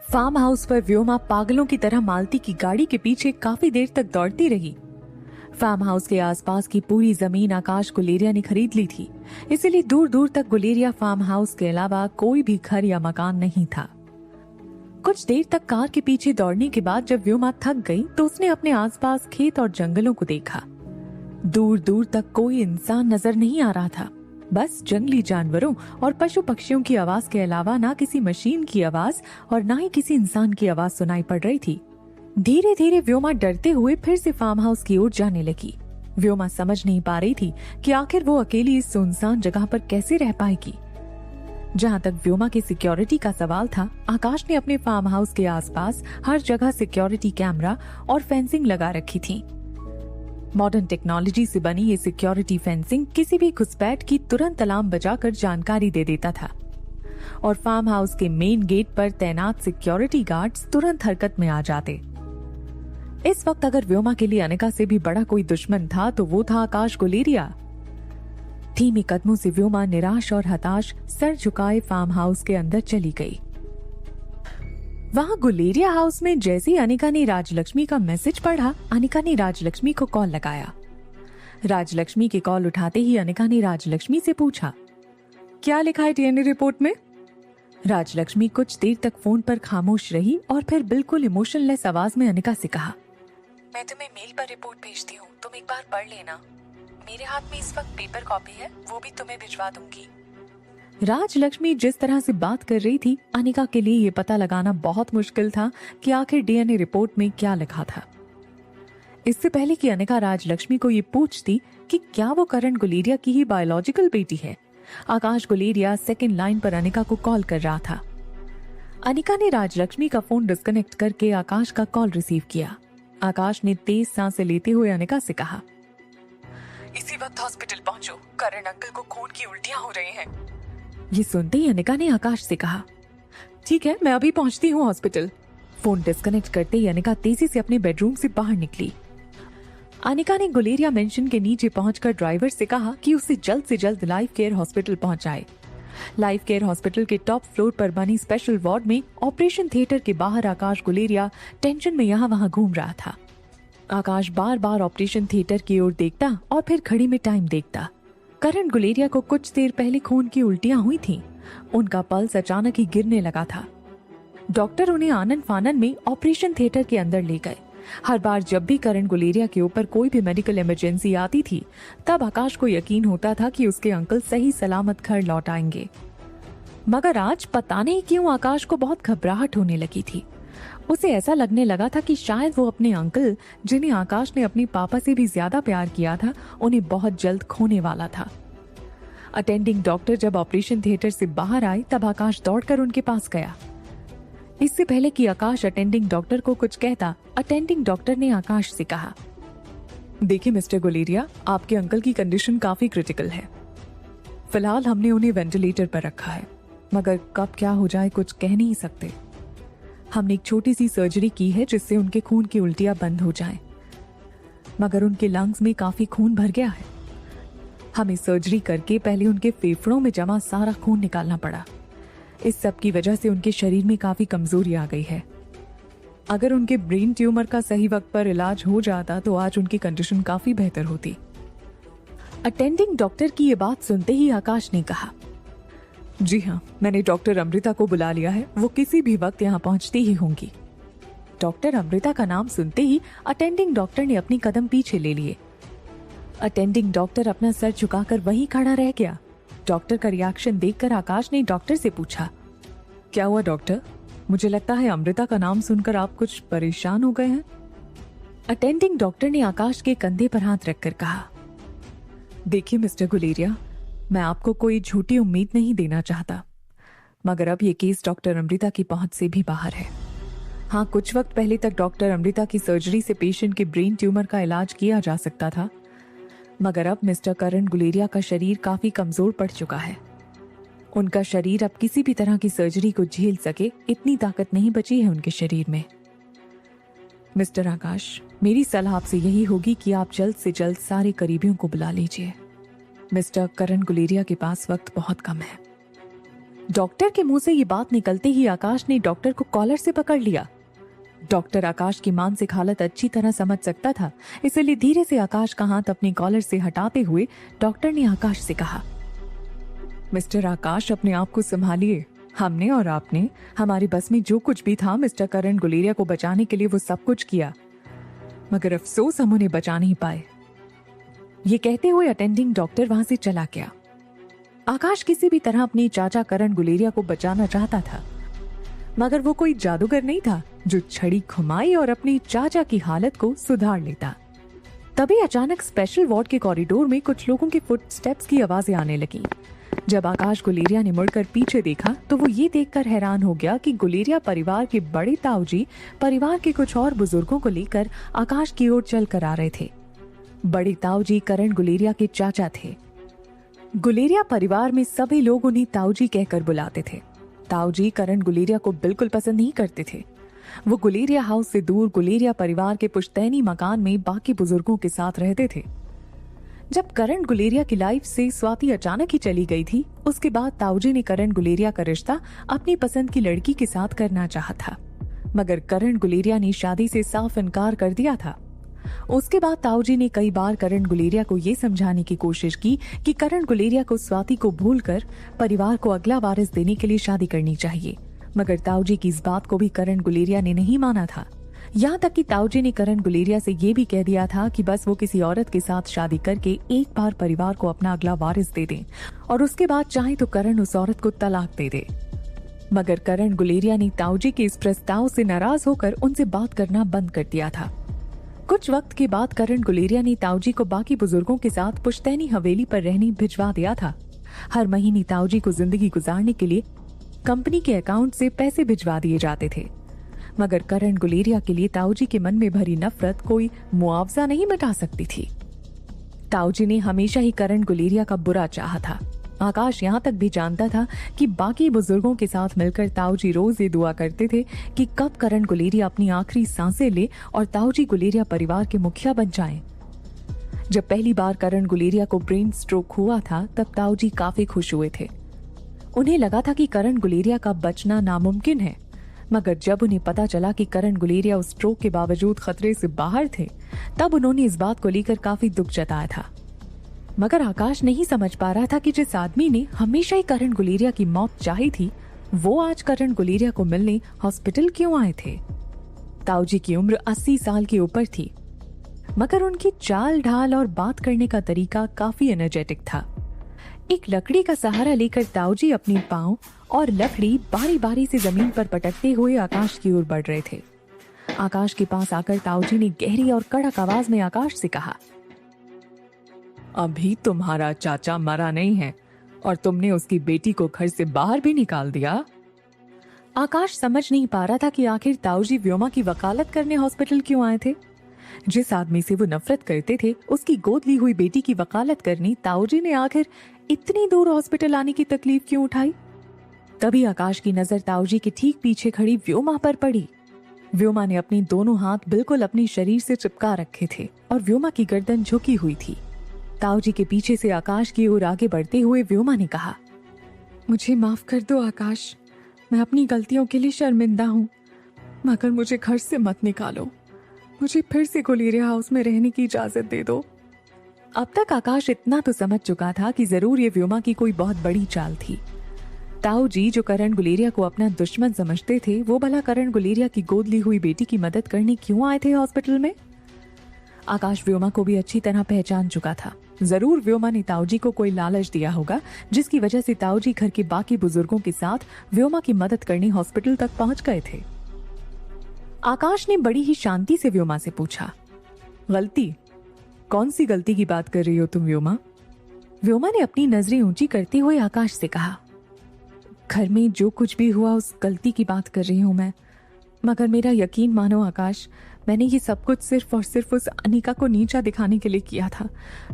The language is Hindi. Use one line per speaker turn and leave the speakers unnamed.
फार्म हाउस पर व्योमा पागलों की तरह मालती की गाड़ी के पीछे काफी देर तक दौड़ती रही। फार्म हाउस के आसपास की पूरी जमीन आकाश गुलेरिया ने खरीद ली थी, इसीलिए दूर दूर तक गुलेरिया फार्म हाउस के अलावा कोई भी घर या मकान नहीं था। कुछ देर तक कार के पीछे दौड़ने के बाद जब व्योमा थक गई तो उसने अपने आसपास खेत और जंगलों को देखा। दूर दूर तक कोई इंसान नजर नहीं आ रहा था, बस जंगली जानवरों और पशु पक्षियों की आवाज के अलावा ना किसी मशीन की आवाज और ना ही किसी इंसान की आवाज सुनाई पड़ रही थी। धीरे धीरे व्योमा डरते हुए फिर से फार्म हाउस की ओर जाने लगी। व्योमा समझ नहीं पा रही थी कि आखिर वो अकेली इस सुनसान जगह पर कैसे रह पाएगी। जहाँ तक व्योमा की सिक्योरिटी का सवाल था, आकाश ने अपने फार्म हाउस के आसपास हर जगह सिक्योरिटी कैमरा और फेंसिंग लगा रखी थी। मॉडर्न टेक्नोलॉजी से बनी ये सिक्योरिटी फेंसिंग किसी भी घुसपैठ की तुरंत अलार्म बजाकर जानकारी दे देता था और फार्म हाउस के मेन गेट पर तैनात सिक्योरिटी गार्ड्स तुरंत हरकत में आ जाते। इस वक्त अगर व्योमा के लिए अनिका से भी बड़ा कोई दुश्मन था तो वो था आकाश गुलेरिया। धीमे कदमों से व्योमा निराश और हताश सर झुकाए फार्म हाउस के अंदर चली गई। वहां गुलेरिया हाउस में जैसे ही अनिका ने राजलक्ष्मी का मैसेज पढ़ा, अनिका ने राजलक्ष्मी को कॉल लगाया। राजलक्ष्मी की कॉल उठाते ही अनिका ने राजलक्ष्मी से पूछा, क्या लिखा है डीएनए रिपोर्ट में? राजलक्ष्मी कुछ देर तक फोन पर खामोश रही और फिर बिल्कुल इमोशनलेस आवाज में अनिका से कहा, मैं तुम्हें मेल पर रिपोर्ट भेजती हूँ, तुम एक बार पढ़ लेना। मेरे हाथ में इस वक्त पेपर कॉपी है, वो भी तुम्हें भिजवा दूंगी। राजलक्ष्मी जिस तरह से बात कर रही थी, अनिका के लिए ये पता लगाना बहुत मुश्किल था कि आखिर डीएनए रिपोर्ट में क्या लिखा था। इससे पहले कि अनिका राजलक्ष्मी को ये पूछती कि क्या वो करण गुलेरिया की ही बायोलॉजिकल बेटी है, आकाश गुलेरिया सेकंड लाइन पर अनिका को कॉल कर रहा था। अनिका ने राजलक्ष्मी का फोन डिस्कनेक्ट करके आकाश का कॉल रिसीव किया। आकाश ने तेज सांसें लेते हुए अनिका से कहा, इसी वक्त हॉस्पिटल पहुंचो, करण अंकल को खून की उल्टियां हो रही हैं। ये सुनते ही अनिका ने आकाश से कहा, ठीक है, मैं अभी पहुंचती हूँ हॉस्पिटल। फोन डिस्कनेक्ट करते ही अनिका तेजी से अपने बेडरूम से बाहर निकली। अनिका ने गुलेरिया मेंशन के नीचे पहुंचकर ड्राइवर से कहा कि उसे जल्द से जल्द लाइफ केयर हॉस्पिटल पहुंचाए। लाइफ केयर हॉस्पिटल के टॉप फ्लोर पर बनी स्पेशल वार्ड में ऑपरेशन थिएटर के बाहर आकाश गुलेरिया टेंशन में यहाँ वहाँ घूम रहा था। आकाश बार बार ऑपरेशन थिएटर की ओर देखता और फिर घड़ी में टाइम देखता। करण गुलेरिया को कुछ देर पहले खून की उल्टियां हुई थीं। उनका पल्स अचानक ही गिरने लगा था। डॉक्टर उन्हें आनन फानन में ऑपरेशन थिएटर के अंदर ले गए। हर बार जब भी करण गुलेरिया के ऊपर कोई भी मेडिकल इमरजेंसी आती थी, तब आकाश को यकीन होता था कि उसके अंकल सही सलामत घर लौट आएंगे। मगर आज पता नहीं क्यों आकाश को बहुत घबराहट होने लगी थी। उसे ऐसा लगने लगा था कि शायद वो अपने अंकल, जिन्हें आकाश ने अपने पापा से भी ज्यादा प्यार किया था, उन्हें बहुत जल्द खोने वाला था। अटेंडिंग डॉक्टर जब ऑपरेशन थिएटर से बाहर आए तब आकाश दौड़कर उनके पास गया। इससे पहले कि आकाश अटेंडिंग डॉक्टर को कुछ कहता, अटेंडिंग डॉक्टर ने आकाश से कहा, देखिए मिस्टर गुलेरिया, आपके अंकल की कंडीशन काफी क्रिटिकल है। फिलहाल हमने उन्हें वेंटिलेटर पर रखा है, मगर कब क्या हो जाए कुछ कह नहीं सकते। हमने एक छोटी सी सर्जरी की है जिससे उनके खून की उल्टियां बंद हो जाएं, मगर उनके लंग्स में काफी खून भर गया है। हमें सर्जरी करके पहले उनके फेफड़ों में जमा सारा खून निकालना पड़ा। इस सब की वजह से उनके शरीर में काफी कमजोरी आ गई है। अगर उनके ब्रेन ट्यूमर का सही वक्त पर इलाज हो जाता तो आज उनकी कंडीशन काफी बेहतर होती। अटेंडिंग डॉक्टर की ये बात सुनते ही आकाश ने कहा, जी हाँ, मैंने डॉक्टर अमृता को बुला लिया है, वो किसी भी वक्त यहाँ पहुँचती ही होंगी। डॉक्टर अमृता का नाम सुनते ही अटेंडिंग डॉक्टर ने अपनी कदम पीछे ले लिए। अटेंडिंग डॉक्टर अपना सर झुकाकर वहीं खड़ा रह गया। डॉक्टर का रिएक्शन देखकर आकाश ने डॉक्टर से पूछा, क्या हुआ डॉक्टर? मुझे लगता है अमृता का नाम सुनकर आप कुछ परेशान हो गए हैं। अटेंडिंग डॉक्टर ने आकाश के कंधे पर हाथ रखकर कहा, देखिए मिस्टर गुलेरिया, मैं आपको कोई झूठी उम्मीद नहीं देना चाहता, मगर अब ये केस डॉक्टर अमृता की पहुंच से भी बाहर है। हाँ, कुछ वक्त पहले तक डॉक्टर अमृता की सर्जरी से पेशेंट के ब्रेन ट्यूमर का इलाज किया जा सकता था, मगर अब मिस्टर करण गुलेरिया का शरीर काफी कमजोर पड़ चुका है। उनका शरीर अब किसी भी तरह की सर्जरी को झेल सके इतनी ताकत नहीं बची है उनके शरीर में। मिस्टर आकाश, मेरी सलाह आपसे यही होगी कि आप जल्द से जल्द सारे करीबियों को बुला लीजिए। मिस्टर करण गुलेरिया के पास वक्त बहुत कम है। डॉक्टर के मुंह से ये बात निकलते ही आकाश ने डॉक्टर को कॉलर से पकड़ लिया। डॉक्टर आकाश की मानसिक हालत अच्छी तरह समझ सकता था, इसलिए धीरे से आकाश का हाथ अपनी कॉलर से हटाते हुए डॉक्टर ने आकाश से कहा, मिस्टर आकाश, अपने आप को संभालिए। हमने और आपने हमारी बस में जो कुछ भी था मिस्टर करण गुलेरिया को बचाने के लिए वो सब कुछ किया, मगर अफसोस हम उन्हें बचा नहीं पाए। ये कहते हुए अटेंडिंग डॉक्टर वहां से चला गया। आकाश किसी भी तरह अपने चाचा करण गुलेरिया को बचाना चाहता था, मगर वो कोई जादूगर नहीं था जो छड़ी घुमाई और अपनी चाचा की हालत को सुधार लेता। तभी अचानक स्पेशल वार्ड के कॉरिडोर में कुछ लोगों के फुटस्टेप्स की आवाजें आने लगी। जब आकाश गुलेरिया ने मुड़कर पीछे देखा तो वो ये देखकर हैरान हो गया कि गुलेरिया परिवार के बड़े ताऊजी परिवार के कुछ और बुजुर्गों को लेकर आकाश की ओर चल कर आ रहे थे। बड़े ताऊजी करण गुलेरिया के चाचा थे। गुलेरिया परिवार में सभी लोग उन्हें ताऊजी कहकर बुलाते थे। ताऊजी करण गुलेरिया को बिल्कुल पसंद नहीं करते थे। वो गुलेरिया हाउस से दूर गुलेरिया परिवार के पुश्तैनी मकान में बाकी बुजुर्गों के साथ रहते थे। जब करण गुलेरिया की लाइफ से स्वाति अचानक ही चली गई थी, उसके बाद ताऊजी ने करण गुलेरिया का रिश्ता अपनी पसंद की लड़की के साथ करना चाहा था, मगर करण गुलेरिया ने शादी से साफ इनकार कर दिया था। उसके बाद ताऊजी ने कई बार करण गुलेरिया को ये समझाने की कोशिश की कि करण गुलेरिया को स्वाति को भूलकर परिवार को अगला वारिस देने के लिए शादी करनी चाहिए, मगर ताऊजी की इस बात को भी करण गुलेरिया ने नहीं माना था। यहाँ तक कि ताऊजी ने करण गुलेरिया से ये भी कह दिया था कि बस वो किसी औरत के साथ शादी करके एक बार परिवार को अपना अगला वारिस दे दें और उसके बाद चाहे तो करण उस औरत को तलाक दे दे। मगर करण गुलेरिया ने ताऊजी के इस प्रस्ताव से नाराज होकर उनसे बात करना बंद कर दिया था। कुछ वक्त के बाद करण गुलेरिया ने ताऊजी को बाकी बुजुर्गों के साथ पुश्तैनी हवेली पर रहने भिजवा दिया था। हर महीने ताऊजी को जिंदगी गुजारने के लिए कंपनी के अकाउंट से पैसे भिजवा दिए जाते थे, मगर करण गुलेरिया के लिए ताऊजी के मन में भरी नफरत कोई मुआवजा नहीं मिटा सकती थी। ताऊजी ने हमेशा ही करण गुलेरिया का बुरा चाहा था। आकाश यहाँ तक भी जानता था कि बाकी बुजुर्गों के साथ मिलकर ताऊजी रोज ये दुआ करते थे कि कब करण गुलेरिया अपनी आखिरी सांसें ले और ताऊजी गुलेरिया परिवार के मुखिया बन जाएं। जब पहली बार करण गुलेरिया को ब्रेन स्ट्रोक हुआ था तब ताऊजी काफी खुश हुए थे। उन्हें लगा था कि करण गुलेरिया का बचना नामुमकिन है, मगर जब उन्हें पता चला कि करण गुलेरिया उस स्ट्रोक के बावजूद खतरे से बाहर थे, तब उन्होंने इस बात को लेकर काफी दुख जताया था। मगर आकाश नहीं समझ पा रहा था कि जिस आदमी ने हमेशा ही करण गुलेरिया की मौत चाही थी, वो आज करण गुलेरिया को मिलने हॉस्पिटल क्यों आए थे। ताऊजी की उम्र 80 साल के ऊपर थी, मगर उनकी चाल ढाल और बात करने का तरीका काफी एनर्जेटिक था। एक लकड़ी का सहारा लेकर ताऊजी अपने पांव और लकड़ी बारी बारी से जमीन पर पटकते हुए आकाश की ओर बढ़ रहे थे। आकाश के पास आकर ताऊजी ने गहरी और कड़क आवाज में आकाश से कहा, अभी तुम्हारा चाचा मरा नहीं है और तुमने उसकी बेटी को घर से बाहर भी निकाल दिया। आकाश समझ नहीं पा रहा था कि आखिर ताऊजी व्योमा की वकालत करने हॉस्पिटल क्यों आए थे। जिस आदमी से वो नफरत करते थे, उसकी गोद ली हुई बेटी की वकालत करनी ताऊजी ने आखिर इतनी दूर हॉस्पिटल आने की तकलीफ क्यों उठाई। तभी आकाश की नजर ताऊजी के ठीक पीछे खड़ी व्योमा पर पड़ी। व्योमा ने अपने दोनों हाथ बिल्कुल अपने शरीर से चिपका रखे थे और व्योमा की गर्दन झुकी हुई थी। ताऊजी के पीछे से आकाश की ओर आगे बढ़ते हुए व्योमा ने कहा, मुझे माफ कर दो आकाश, मैं अपनी गलतियों के लिए शर्मिंदा हूँ, मगर मुझे घर से मत निकालो, मुझे फिर से गुलेरिया हाउस में रहने की इजाजत दे दो। अब तक आकाश इतना तो समझ चुका था कि जरूर ये व्योमा की कोई बहुत बड़ी चाल थी। ताऊजी जो करण गुलेरिया को अपना दुश्मन समझते थे, वो भला करण गुलेरिया की गोद ली हुई बेटी की मदद करने क्यों आए थे हॉस्पिटल में। आकाश व्योमा को भी अच्छी तरह पहचान चुका था। जरूर व्योमा ने ताऊजी को कोई लालच दिया होगा, जिसकी वजह से ताऊजी घर के बाकी बुजुर्गों के साथ व्योमा की मदद करने हॉस्पिटल तक पहुंच गए थे। आकाश ने बड़ी ही शांति से व्योमा से पूछा, गलती? कौन सी गलती की बात कर रही हो तुम व्योमा? व्योमा ने अपनी नजरें ऊंची करते हुए आकाश से कहा, घर में जो कुछ भी हुआ उस गलती की बात कर रही हूं मैं, मगर मेरा यकीन मानो आकाश, मैंने ये सब कुछ सिर्फ और सिर्फ उस अनिका को नीचा दिखाने के लिए किया था।